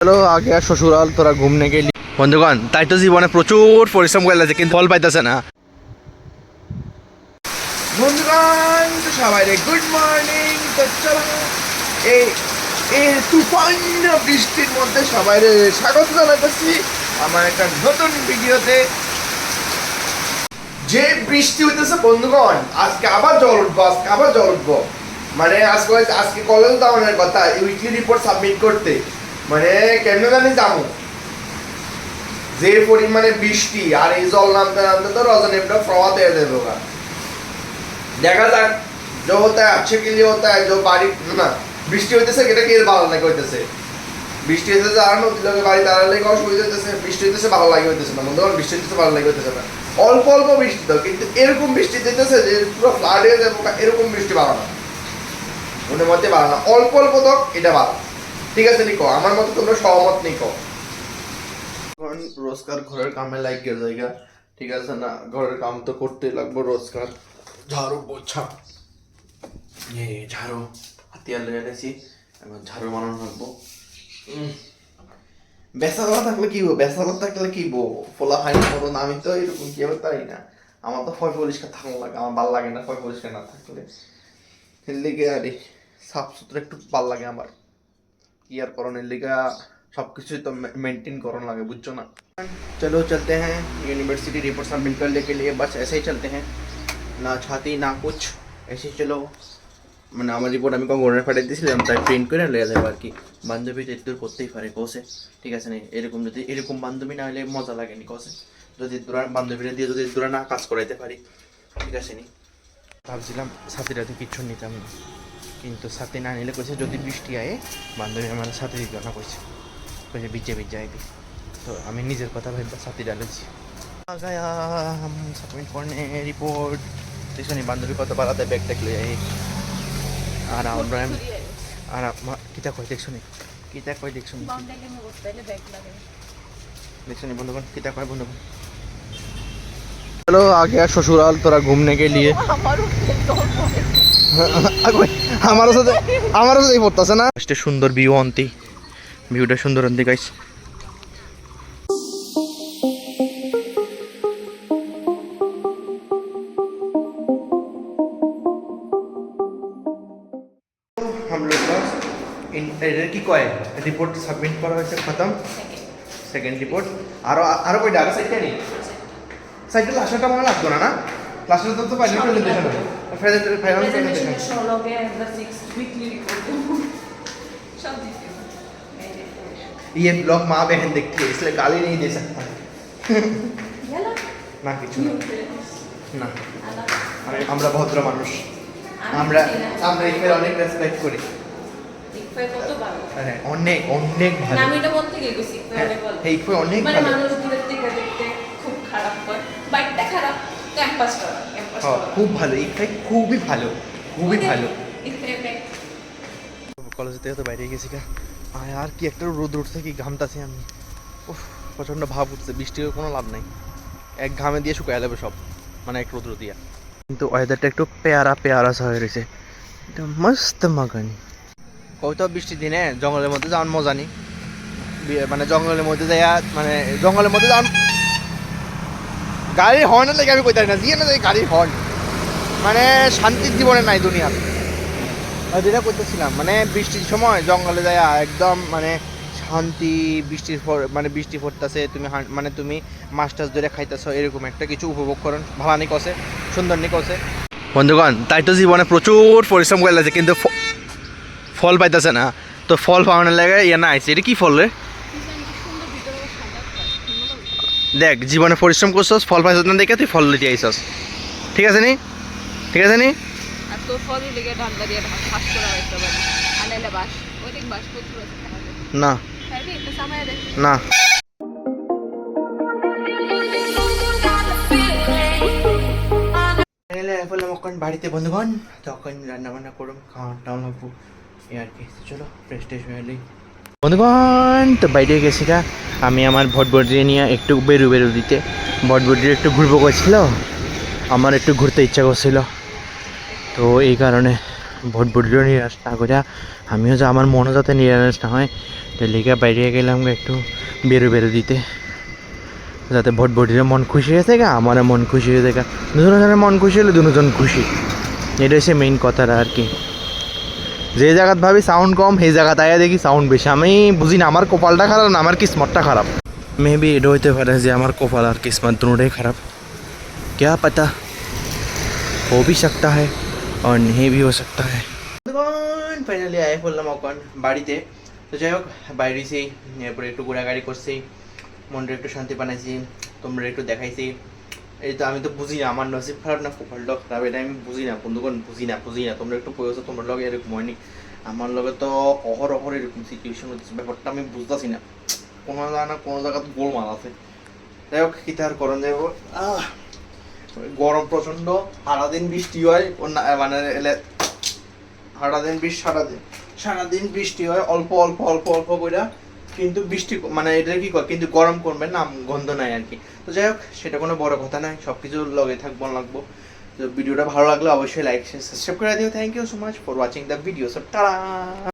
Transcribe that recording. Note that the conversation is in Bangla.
চলো আগে আর শ্বশুরাল তোরা ঘুমনে গেলি বন্ধুগণ, তাই তো জীবনে প্রচুর পরিশ্রম করে লাগছে কিন্তু ফল পাইতেছে না। বন্ধুগণ তো সবাই গুড মর্নিং। তো চলো এই এই তুফান বৃষ্টির মধ্যে সবাই স্বাগত জানাতেছি আমার একটা নতুন ভিডিওতে। যে বৃষ্টি হইতেছে বন্ধুগণ, আজকে আবার জল উঠবো, মানে আজকে কলেজ যাওয়ার কথা, উইকলি রিপোর্ট সাবমিট করতে, মানে কেমনে জানি যাবো। যে পরিমাণে বৃষ্টি আর এই জল নামতে নামতে তো রজনীটা প্রভাত হয়ে দেবো। দেখা যাক जो होता है अच्छे के लिए होता है, जो बारिश ना বৃষ্টি হইতেছে এটা কি ভালো লাগে হইতেছে, বৃষ্টি হইতেছে আর নদী লোকে বাড়ি দাঁড়ালে অসুবিধা হইতেছে, বৃষ্টি হইতেছে ভালো লাগে হইতেছে না বন্ধুগণ, বৃষ্টি হইতেছে ভালো লাগে হইতেছে না। অল্প অল্প বৃষ্টি তো, কিন্তু এরকম বৃষ্টি দিতেছে যে পুরো ফ্লাড হয়ে যাবে, এরকম বৃষ্টি ভালো না, মনের মধ্যে ভালো না। অল্প অল্প তো এটা ভালো, ঠিক আছে নিকো, আমার মতো তোমরা সহমত নিকো। রোজকার ঘরের কামে লাগিয়ে জায়গা, ঠিক আছে না, ঘরের কাম তো করতেই লাগবো রোজকার। ঝাড়ু পোছা, ঝাড়ু হাতিয়ার লেগে গেছি, এবার ঝাড়ু বানানো লাগবো। বেসালা থাকলে কি বো, বেসালা থাকলে কি বো, ফোলা হয় না মতন। আমি তো এরকম কি হবে তাই না, আমার তো ফয় পরিষ্কার থাকা লাগে, আমার ভাল লাগে না ফয় পরিষ্কার না থাকলে। লিগে আরে সাফ সুতরা একটু ভাল লাগে আমার, কি আর করণের লিগা সবকিছুই তো मेंटेन করন লাগে, বুঝছো না। चलो चलते हैं यूनिवर्सिटी रिपोर्ट सबमिट करने के लिए, बस ऐसे ही चलते हैं, ना छाती ना कुछ, ऐसे चलो। মানে আমার রিপোর্ট আমি কখন পাঠিয়ে দিয়েছিলাম, তাই প্রিন্ট করে নিয়ে যাবো আর কি। বান্ধবী তো একটু করতেই পারে কোসে, ঠিক আছে না, এরকম যদি এরকম বান্ধবী না হলে মজা লাগেনি কোসে, যদি তোরা বান্ধবীরা দিয়ে যদি তোরা না কাজ করাইতে পারি, ঠিক আছে নি। ভাবছিলাম সাথীরাতে কিচ্ছু নিতাম না, কিন্তু সাথে না নিলে কইছে যদি বৃষ্টি আয়ে বান্ধবী আমার সাথে দিতে না কইছে ভিজে ভিজে আইবি। তো আমি নিজের কথা ভেবে সাথে ডালেছি। সাবমিট করনে রিপোর্ট দেখছো নি, বান্ধবী কত পালাতে ব্যাগ ট্যাগ লয়ে যাই। আর আমরা আর কিতা কই দেখছো নি, কিতা কই দেখছো নি, দেখছো নি বন্ধুগণ কিতা কয় বন্ধুগণ। চলো আগে আর শ্বশুরাল তোরা ঘুমনে के लिए আমারও সাথে এই পড়তেছে না। সুন্দর ভিউ অন্তি, ভিউটা সুন্দর অন্তি গাইস। हम लोग का কি কয় রিপোর্ট সাবমিট করা হয়েছে, খতম, সেকেন্ড রিপোর্ট। আরো কই ডাটা সাইটটা নেই, সাইটে লাস্টটা মনে লাগতো না, না লাস্টটা তো ফাইনাল প্রেজেন্টেশন হবে, ফাইনাল প্রেজেন্টেশন সলগে একবার 6 উইকলি রিপোর্ট सब दीजिए। ये ब्लॉग माँ बहन देखती है इसलिए गाली नहीं दे सकता না কিছু না, আমরা ভদ্র মানুষ, আমরা এর অনেক রেসপেক্ট করি, অনেক অনেক ভালো। আমি এটা বলতে গেছি অনেক ভালো, মানুষ দূরের থেকে দেখতে খুব খারাপ হয়, বাইকটা খারাপ, ক্যাম্পাসটা খুব ভালো, ইফেক্ট খুবই ভালো, খুবই ভালো। কলেজ থেকে তো বাইরে গেছি গা, আর কি একটা রোদ উঠছে, কি ঘামতাছি আমি, প্রচণ্ড ভাব উঠছে, বৃষ্টির কোনো লাভ নাই, এক ঘামে দিয়ে শুকাই যাবে সব, মানে এক রোদ দিয়া। কিন্তু ওয়েদারটা একটু পেয়ারা হয়ে রয়েছে, এটা মস্ত মাগানি। কত বৃষ্টির দিনে জঙ্গলের মধ্যে যাওয়ার মজা নি, মানে জঙ্গলের মধ্যে যাইয়া, মানে জঙ্গলের মধ্যে যাওয়ার গাড়ির হর্নের লেগে আমি কইতারি না, দিয়ে না যাই গাড়ির হর্ন, মানে শান্তির জীবনে নাই দুনিয়ার। যেটা করতেছিলাম মানে বৃষ্টির সময় জঙ্গলে যায় একদম মানে শান্তি, মানে বৃষ্টি পড়তেছে, তুমি মানে তুমি মাছ টাছ ধরে খাইতেছো, এরকম একটা কিছু উপভোগ করেন, ভালো নি কষে, সুন্দর নি কষে বন্ধুগণ। তাই তো জীবনে প্রচুর পরিশ্রম করে লাগছে কিন্তু ফল পাইতেছে না। তো ফল পাওয়ানোর লাগে ইয়ে না আইছে, এটা কি ফল রে, দেখ জীবনে পরিশ্রম করছস, ফল পাইছস না দেখে তুই ফল লিতে আইছস, ঠিক আছে নি, ঠিক আছে নি। না না বাড়িতে বন্ধুগণ, তখন রান্না বান্না করুন, খাওয়া টাওয়া লাগবো আর কি। চলো ফ্রেশ ট্রেশ হয়ে এলি বন্ধুগণ। তো বাইরে গেছি গা, আমি আমার ভটভটি নিয়ে একটু বেরু দিতে, ভটভটি একটু ঘুরবো করছিল, আমার একটু ঘুরতে ইচ্ছা করছিল, তো এই কারণে ভটভটিরও নিরাশ না করে আমিও যে আমার মনও যাতে নিরাশ না হয় তাই লিখে বাইরে গেলাম একটু বেরো দিতে, যাতে ভটভটির মন খুশি হয়ে থাকে আমার মন খুশি হয়ে থাকে, দুজনের মন খুশি হলে দুজন খুশি, এটা হচ্ছে মেইন কথাটা আর কি। যে জায়গাত ভাবি সাউন্ড কম সেই জায়গাতে আয়া দেখি সাউন্ড বেশি। আমি বুঝি না আমার কপালটা খারাপ না আমার কিসমতটা খারাপ। মেবি এটা হইতে পারে যে আমার কপাল আর কিসমত দুটোটাই খারাপ, क्या पता, हो भी सकता है और नहीं भी हो सकता है। ফাইনালি আয় পড়লাম এখন বাড়িতে। তো যাই হোক বাইরেছি, এরপরে একটু ঘোরাঘুরি করছি, মনটা একটু শান্তি বানাইছি, তোমরা একটু দেখাইছি। এই তো আমি তো বুঝি না আমার নসিব খারাপ না কপালটা খারাপ, এটা আমি বুঝি না বন্ধুগণ, বুঝি না তোমরা একটু বলেছো তোমার লগে এরকম হয়নি, আমার লগে তো অহর এরকম সিচুয়েশন হচ্ছে, ব্যাপারটা আমি বুঝতেছি না, কোনো জায়গা না কোনো জায়গা তো গোলমাল আছে। যাই হোক কি তার করণ যাইব, গরম প্রচন্ড, সারাদিন বৃষ্টি হয়, মানে সারাদিন বৃষ্টি হয় অল্প অল্প অল্প অল্প করে, কিন্তু বৃষ্টি মানে এটা কি কয় কিন্তু গরম করবে না, গন্ধ নাই আর কি। তো যাই হোক সেটা কোনো বড় কথা নয়, সব কিছুর লগে থাকবো লাগবো। তো ভিডিওটা ভালো লাগলে অবশ্যই লাইক শেয়ার সাবস্ক্রাইব করে দিও। Thank you so much for watching the video. So tata.